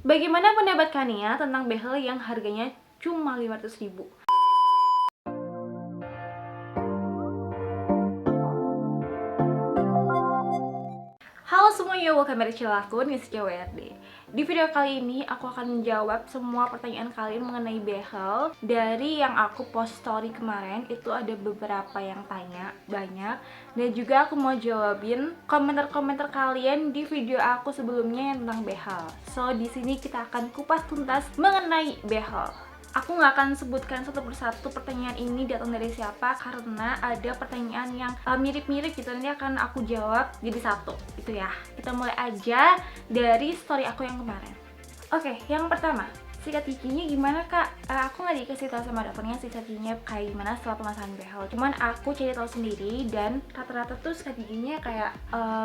Bagaimana pendapat Kania tentang behel yang harganya cuma 500.000? Halo semuanya, welcome back to channel aku, Nisca WRD. Di video kali ini aku akan menjawab semua pertanyaan kalian mengenai behel. Dari yang aku post story kemarin, itu ada beberapa yang tanya, banyak. Dan juga aku mau jawabin komentar-komentar kalian di video aku sebelumnya yang tentang behel. So, di sini kita akan kupas tuntas mengenai behel. Aku nggak akan sebutkan satu persatu pertanyaan ini datang dari siapa, karena ada pertanyaan yang mirip-mirip gitu. Nanti akan aku jawab jadi satu gitu ya. Kita mulai aja dari story aku yang kemarin. Oke, yang pertama, sikat giginya gimana kak? Aku nggak dikasih tahu sama dokternya sikat giginya kayak gimana setelah pemasangan behel. Cuman aku cari tahu sendiri dan rata-rata tuh sikat giginya kayak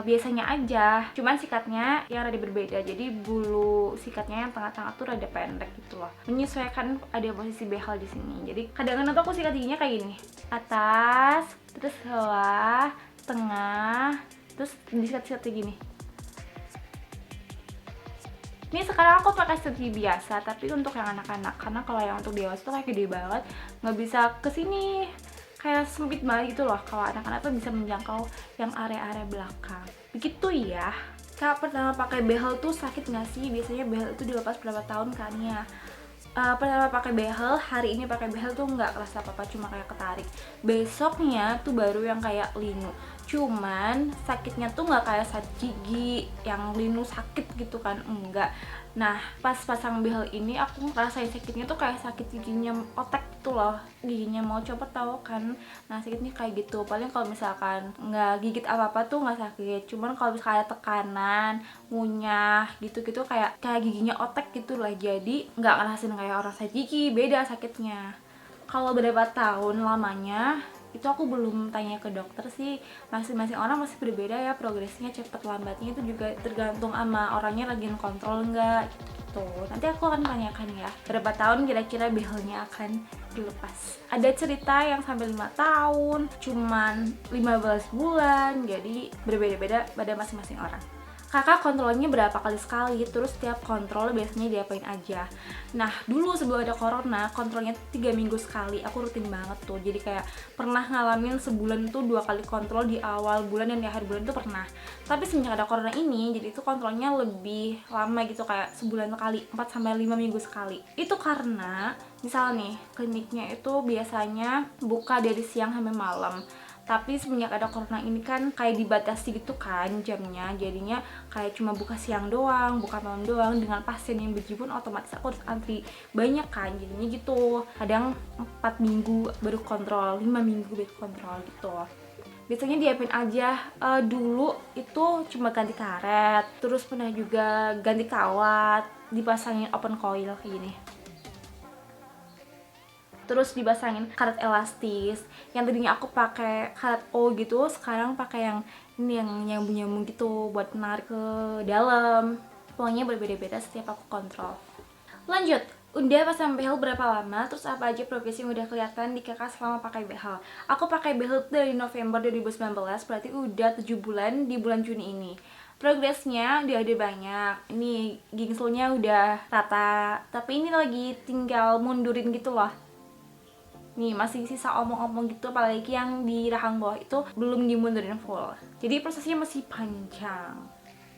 biasanya aja. Cuman sikatnya yang rada berbeda. Jadi bulu sikatnya yang tengah-tengah tuh rada pendek gitu loh. Menyesuaikan ada posisi behel di sini. Jadi kadang-kadang tuh aku sikat giginya kayak gini. Atas, terus bawah, tengah, terus disikat-sikat kayak gini. Ini sekarang aku pakai segi biasa, tapi untuk yang anak-anak, karena kalau yang untuk dewasa tuh kayak gede banget, nggak bisa kesini, kayak sempit banget gitu loh. Kalau anak-anak tuh bisa menjangkau yang area-area belakang. Begitu ya. Kak, pertama pakai behel tuh sakit nggak sih? Biasanya behel itu dilepas berapa tahun kan ya? Pertama pakai behel, hari ini pakai behel tuh nggak kerasa apa-apa, cuma kayak ketarik. Besoknya tuh baru yang kayak linu. Cuman sakitnya tuh nggak kayak sakit gigi yang linu sakit gitu kan, enggak. Nah, pas pasang behel ini aku ngerasain sakitnya tuh kayak sakit giginya otak gitu loh. Giginya mau copot tau kan. Nah, sakitnya kayak gitu. Paling kalau misalkan nggak gigit apa-apa tuh nggak sakit. Cuman kalau misalnya tekanan, ngunyah gitu-gitu kayak giginya otak gitu lah. Jadi nggak ngerasain kayak orang sakit gigi, beda sakitnya. Kalau berapa tahun lamanya itu aku belum tanya ke dokter sih, masing-masing orang masih berbeda ya, progresnya cepet lambatnya itu juga tergantung sama orangnya lagi kontrol enggak gitu. Nanti aku akan tanyakan ya berapa tahun kira-kira behelnya akan dilepas. Ada cerita yang sampai 5 tahun, cuman 15 bulan, jadi berbeda-beda pada masing-masing orang. Kakak kontrolnya berapa kali sekali, terus setiap kontrol biasanya diapain aja. Nah, dulu sebelum ada corona, kontrolnya 3 minggu sekali, aku rutin banget tuh. Jadi kayak pernah ngalamin sebulan tuh 2 kali kontrol di awal bulan dan di akhir bulan tuh pernah. Tapi semenjak ada corona ini, jadi itu kontrolnya lebih lama gitu, kayak sebulan sekali, 4-5 minggu sekali. Itu karena, misal nih, kliniknya itu biasanya buka dari siang sampai malam. Tapi semenjak ada corona ini kan kayak dibatasi gitu kan jamnya, jadinya kayak cuma buka siang doang, buka malam doang. Dengan pasien yang berjibun otomatis aku harus antri banyak kan, jadinya gitu. Kadang 4 minggu baru kontrol, 5 minggu baru kontrol gitu. Biasanya diapain aja, dulu itu cuma ganti karet, terus pernah juga ganti kawat, dipasangin open coil kayak gini, terus dipasangin karet elastis. Yang tadinya aku pakai karet O gitu, sekarang pakai yang ini yang nyambung-nyambung gitu buat menarik ke dalam. Pokoknya berbeda-beda setiap aku kontrol. Lanjut, udah pasang behel berapa lama? Terus apa aja progresi yang udah kelihatan di kakak selama pakai behel? Aku pakai behel dari November 2019, berarti udah 7 bulan di bulan Juni ini. Progresnya udah ada banyak. Ini gingsulnya udah rata, tapi ini lagi tinggal mundurin gitu loh. Nih masih sisa omong-omong gitu, apalagi yang di rahang bawah itu belum dimundurin full. Jadi prosesnya masih panjang.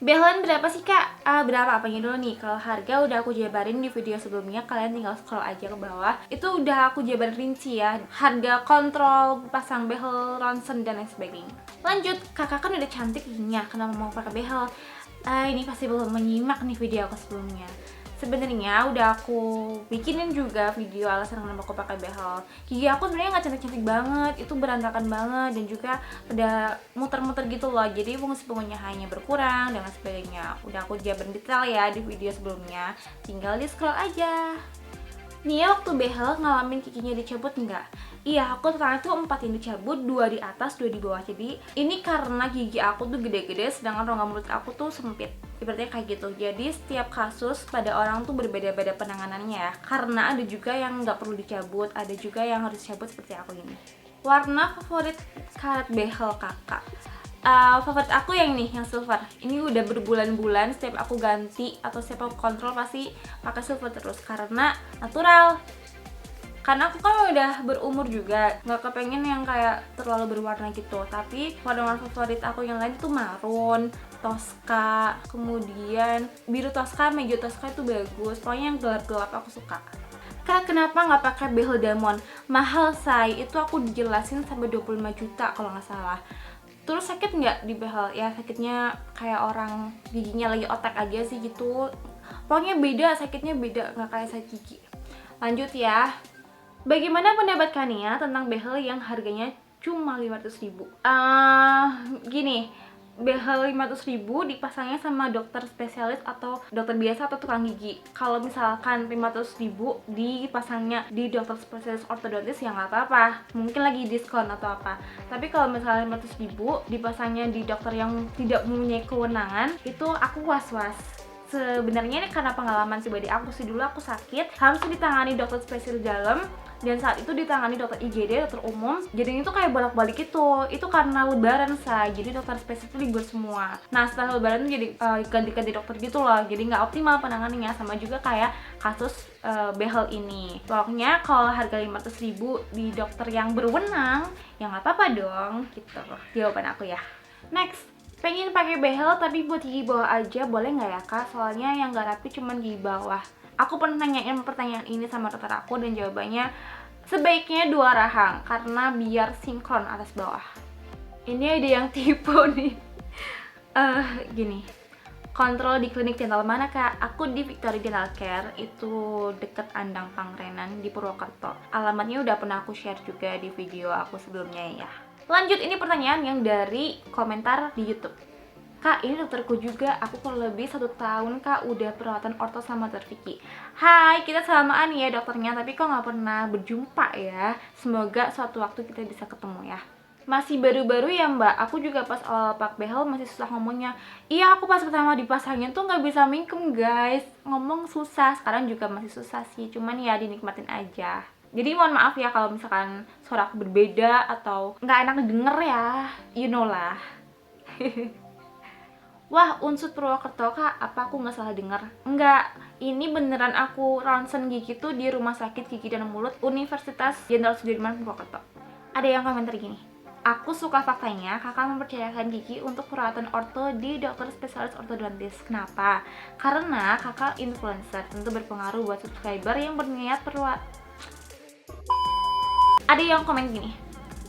Behelan berapa sih kak? Berapa apanya dulu nih? Kalau harga udah aku jabarin di video sebelumnya, kalian tinggal scroll aja ke bawah. Itu udah aku jabarin rinci ya, harga kontrol, pasang behel, ronsen, dan lain sebagainya. Lanjut, kakak kan udah cantik ya, kenapa mau pakai behel? Ini pasti belum menyimak nih video aku sebelumnya. Sebenarnya udah aku bikinin juga video alasan kenapa aku pakai behel. Gigi aku sebenarnya nggak cantik-cantik banget, itu berantakan banget dan juga udah muter-muter gitu loh. Jadi fungsi pengunyahannya berkurang dan sebagainya. Udah aku jabarin detail ya di video sebelumnya. Tinggal di scroll aja. Nih ya, waktu behel ngalamin giginya dicabut nggak? Iya, aku ternyata tuh 4 yang dicabut, 2 di atas, 2 di bawah. Jadi ini karena gigi aku tuh gede-gede, sedangkan rongga mulut aku tuh sempit. Ibaratnya kayak gitu. Jadi setiap kasus pada orang tuh berbeda-beda penanganannya ya. Karena ada juga yang nggak perlu dicabut, ada juga yang harus dicabut seperti aku ini. Warna favorit karet behel kakak? Favorit aku yang ini, yang silver. Ini udah berbulan-bulan setiap aku ganti atau setiap aku kontrol pasti pakai silver terus karena natural. Karena aku kan udah berumur juga, nggak kepengen yang kayak terlalu berwarna gitu. Tapi warna-warna favorit aku yang lain tuh marun, Tosca, kemudian biru Tosca, Mejo Tosca itu bagus. Pokoknya yang gelap-gelap aku suka. Kak, kenapa nggak pakai behel Diamond? Mahal, say. Itu aku dijelasin sampai 25 juta kalau nggak salah. Terus sakit nggak di behel? Ya sakitnya kayak orang giginya lagi otak aja sih gitu. Pokoknya beda, sakitnya beda, nggak kayak sakit gigi. Lanjut ya. Bagaimana pendapat Kania tentang behel yang harganya cuma 500.000? Gini, behel 500.000 dipasangnya sama dokter spesialis atau dokter biasa atau tukang gigi. Kalau misalkan 500.000 dipasangnya di dokter spesialis ortodontis ya nggak apa-apa, mungkin lagi diskon atau apa. Tapi kalau misalnya 500.000 dipasangnya di dokter yang tidak mempunyai kewenangan, itu aku was-was. Sebenarnya ini karena pengalaman pribadi aku sih, dulu aku sakit harus ditangani dokter spesialis dalam, dan saat itu ditangani dokter IGD, dokter umum. Jadi itu kayak bolak-balik itu karena lebaran say, jadi dokter spesialis itu libur semua. Nah setelah lebaran jadi ganti-ganti dokter gitu loh, jadi nggak optimal penanganannya. Sama juga kayak kasus behel ini. Pokoknya kalau harga 500.000 di dokter yang berwenang ya nggak apa-apa dong gitu loh jawaban aku ya. Next, pengen pakai behel tapi buat gigi bawah aja, boleh nggak ya kak? Soalnya yang nggak rapi cuman gigi bawah. Aku pernah nanyain pertanyaan ini sama dokter aku dan jawabannya sebaiknya 2 rahang karena biar sinkron atas bawah. Ini ada yang tipe nih. Gini, kontrol di klinik dental mana kak? Aku di Victoria Dental Care, itu deket Andang Pangrenan di Purwokerto. Alamatnya udah pernah aku share juga di video aku sebelumnya ya. Lanjut, ini pertanyaan yang dari komentar di YouTube. Kak, ini dokterku juga, aku kurang lebih 1 tahun kak udah perawatan orto sama dokter Vicky. Hai, kita samaan ya dokternya, tapi kok nggak pernah berjumpa ya. Semoga suatu waktu kita bisa ketemu ya. Masih baru-baru ya mbak, aku juga pas awal pak behel masih susah ngomongnya. Iya, aku pas pertama dipasangin tuh nggak bisa mingkem guys, ngomong susah. Sekarang juga masih susah sih, cuman ya dinikmatin aja. Jadi mohon maaf ya kalau misalkan suara aku berbeda atau nggak enak didengar ya, you know lah. Wah, Unsut Purwokerto kak, apa aku nggak salah dengar? Enggak, ini beneran aku ronsen gigi tuh di Rumah Sakit Gigi dan Mulut Universitas Jenderal Sudirman Purwokerto. Ada yang komentar gini, aku suka faktanya kakak mempercayakan gigi untuk perawatan orto di dokter spesialis ortodontis. Kenapa? Karena kakak influencer, tentu berpengaruh buat subscriber yang berniat Ada yang komen gini,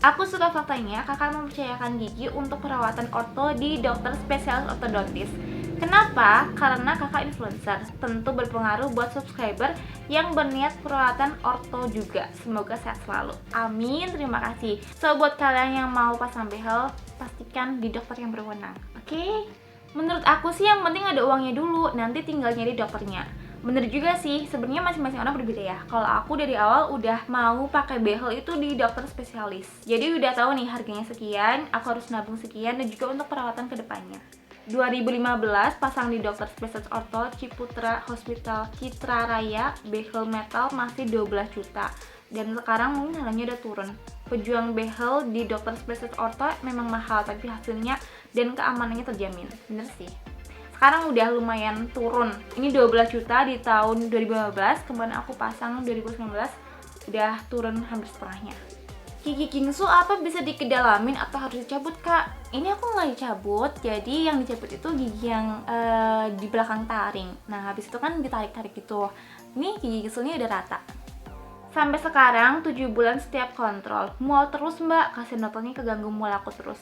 aku suka faktanya kakak mempercayakan gigi untuk perawatan orto di dokter spesialis ortodontis. Kenapa? Karena kakak influencer, tentu berpengaruh buat subscriber yang berniat perawatan orto juga. Semoga sehat selalu. Amin, terima kasih. So, buat kalian yang mau pasang behel, pastikan di dokter yang berwenang. Oke? Menurut aku sih yang penting ada uangnya dulu, nanti tinggal nyari dokternya. Bener juga sih, sebenarnya masing-masing orang berbeda ya. Kalau aku dari awal udah mau pakai behel itu di dokter spesialis. Jadi udah tahu nih harganya sekian, aku harus nabung sekian dan juga untuk perawatan kedepannya. 2015 pasang di dokter spesialis orto Ciputra Hospital Citra Raya, behel metal masih 12 juta. Dan sekarang mungkin harganya udah turun. Pejuang behel di dokter spesialis orto memang mahal, tapi hasilnya dan keamanannya terjamin. Bener sih. Sekarang udah lumayan turun. Ini 12 juta di tahun 2015, kemarin aku pasang 2019 udah turun hampir setengahnya. Gigi Kingsu apa bisa dikedalamin atau harus dicabut kak? Ini aku nggak dicabut, jadi yang dicabut itu gigi yang di belakang taring. Nah habis itu kan ditarik-tarik gitu. Ini gigi Kingsunya udah rata. Sampai sekarang 7 bulan setiap kontrol. Mual terus mbak, kasih nontonnya keganggu mual aku terus.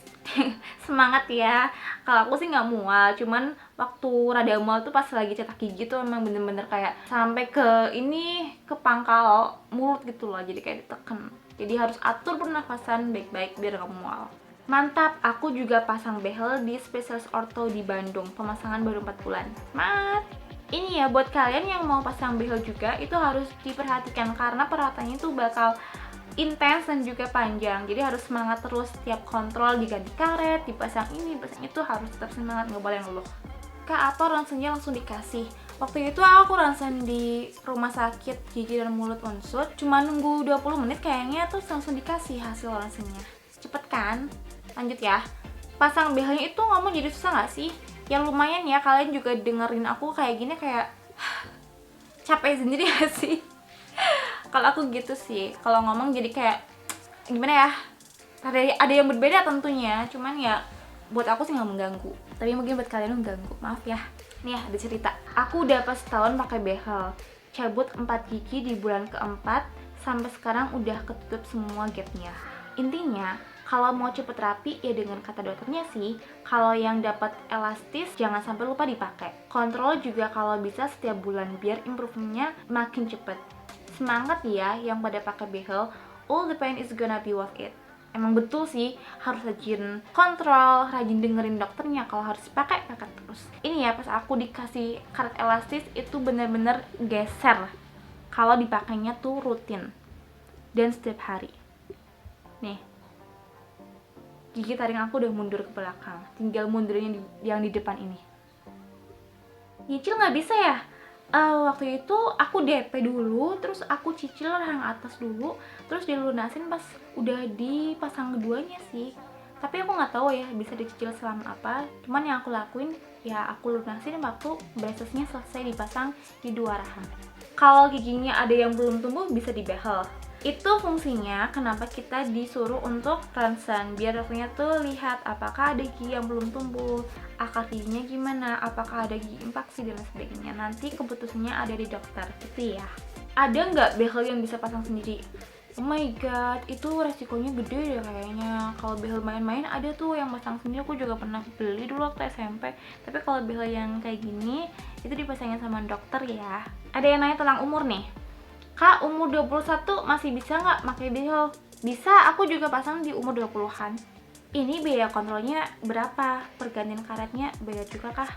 Semangat ya. Kalau aku sih nggak mual, cuman waktu rada mual tuh pas lagi cetak gigi tuh emang bener-bener kayak sampai ke pangkal mulut gitu loh, jadi kayak ditekan. Jadi harus atur pernafasan baik-baik biar nggak mual. Mantap, aku juga pasang behel di spesialis orto di Bandung. Pemasangan baru 4 bulan. Semangat! Ini ya buat kalian yang mau pasang behel juga itu harus diperhatikan karena perawatannya itu bakal intens dan juga panjang. Jadi harus semangat terus setiap kontrol, diganti karet, dipasang ini, dipasang itu, harus tetap semangat, nggak boleh ngeluh. Kak, apa ronsennya langsung dikasih? Waktu itu aku ronsen di Rumah Sakit Gigi dan Mulut Unsut, cuma nunggu 20 menit kayaknya terus langsung dikasih hasil ronsennya. Cepet kan? Lanjut ya. pasang behelnya itu ngomong jadi susah nggak sih? Yang lumayan ya, kalian juga dengerin aku kayak gini kayak capek sendiri gak sih? Kalau aku gitu sih, kalau ngomong jadi kayak gimana ya? Ada yang berbeda tentunya, cuman ya buat aku sih nggak mengganggu. Tapi mungkin buat kalian mengganggu, maaf ya. Nih ya, ada cerita. Aku udah pas setahun pakai behel, cabut 4 gigi di bulan keempat, sampai sekarang udah ketutup semua gapnya. Intinya, kalau mau cepet rapi ya dengan kata dokternya sih, kalau yang dapat elastis jangan sampai lupa dipakai. Kontrol juga kalau bisa setiap bulan biar improve-nya makin cepet. Semangat ya yang pada pakai behel, all the pain is gonna be worth it. Emang betul sih, harus rajin kontrol, rajin dengerin dokternya kalau harus pakai terus. Ini ya pas aku dikasih karet elastis itu bener-bener geser kalau dipakainya tuh rutin dan setiap hari. Nih, gigi taring aku udah mundur ke belakang, tinggal mundurnya yang di depan ini. Nyicil nggak bisa ya? Waktu itu aku DP dulu, terus aku cicil yang atas dulu, terus dilunasin pas udah dipasang keduanya sih. Tapi aku nggak tahu ya bisa dicicil selama apa. Cuman yang aku lakuin ya aku lunasin waktu bracesnya selesai dipasang di 2 rahang. Kalau giginya ada yang belum tumbuh bisa dibehel. Itu fungsinya kenapa kita disuruh untuk ronsen, biar dokternya tuh lihat apakah ada gigi yang belum tumbuh, akar giginya gimana, apakah ada gigi impaksi dan lain sebagainya. Nanti keputusannya ada di dokter gitu ya. Ada nggak behel yang bisa pasang sendiri? Oh my god, itu resikonya gede deh kayaknya. Kalau behel main-main ada tuh yang pasang sendiri, aku juga pernah beli dulu waktu SMP. Tapi kalau behel yang kayak gini itu dipasangin sama dokter ya. Ada yang nanya tentang umur nih. Kak, umur 21 masih bisa nggak pakai behel? Bisa, aku juga pasang di umur 20-an. Ini biaya kontrolnya berapa? Pergantian karetnya beda juga kah?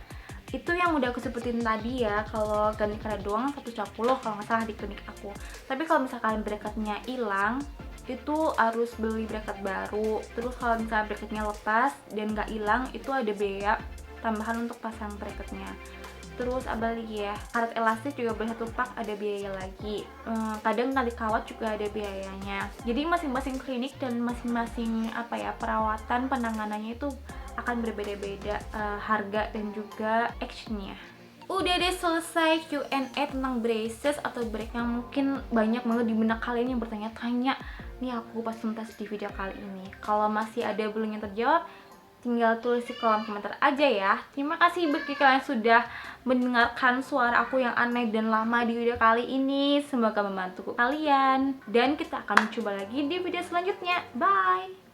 Itu yang udah aku sebutin tadi ya, kalau ganti karet doang 140 kalau nggak salah di klinik aku. Tapi kalau misalkan bracketnya hilang, itu harus beli bracket baru. Terus kalau misalnya bracketnya lepas dan nggak hilang, itu ada biaya tambahan untuk pasang bracketnya. Terus apa lagi ya, karet elastis juga boleh 1 pak, ada biaya lagi. Kadang tali kawat juga ada biayanya. Jadi masing-masing klinik dan masing-masing perawatan penanganannya itu akan berbeda-beda harga dan juga actionnya. Udah deh selesai Q&A tentang braces atau break yang mungkin banyak banget di benak kalian yang bertanya-tanya. Nih aku kupas tuntas di video kali ini. Kalau masih ada belum yang terjawab, tinggal tulis di kolom komentar aja ya. Terima kasih bagi kalian yang sudah mendengarkan suara aku yang aneh dan lama di video kali ini. Semoga membantu kalian. Dan kita akan mencoba lagi di video selanjutnya. Bye!